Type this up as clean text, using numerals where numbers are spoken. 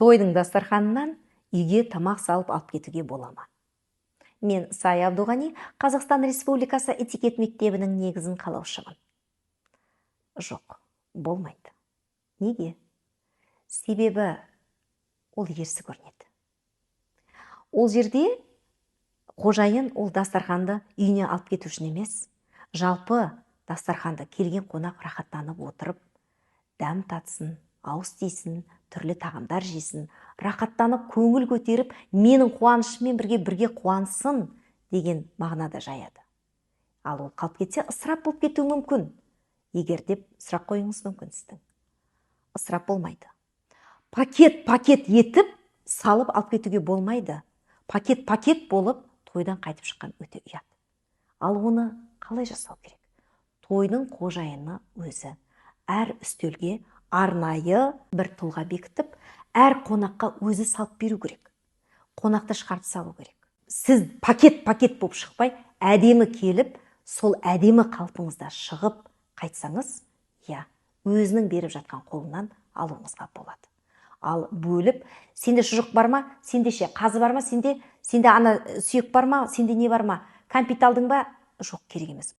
Тойдың дастарханынан үйге тамақ салып алып кетуге бола ма? Мен Сая Абдуғани, Қазақстан Республикасы этикет мектебінің негізін қалаушымын. Жоқ, болмайды. Неге? Себебі ол ерсі көрінеді. Ол жерде қожайын ол дастарханды үйіне алып кету үшін емес, жалпы дастарханды келген қонақ рахаттанып отырып, дәм татсын, ауыз тисін, түрлі тағамдар жесін, рахаттанып, көңіл көтеріп, менің қуанышыммен бірге қуансын деген мағынада жаяды. Ал ол қалып кетсе, ысырап болып кетуі мүмкін. Егер деп сұрақ қойыңыз мүмкін сіздің. Ысырап болмайды. Пакет етіп салып алып кетуге болмайды. Пакет болып тойдан қайтып шыққан өте ұят. Ал оны қалай жасау керек? Тойдың қожайыны өзі әр үстелге арнайы бір тұлға бекітіп, әр қонаққа өзі салып беру керек. Қонақты шығарып салу керек. Сіз пакет болып шықпай, әдемі келіп, сол әдемі қалпыңызда шығып қайтсаңыз, өзінің беріп жатқан қолынан алуыңызға болады. Ал бөліп, сенде шұжық бар ма, сенде қазы бар ма, сенде ана сүйек бар ма, сенде не бар ма, кәмпит алдың ба? Жоқ, керек емес.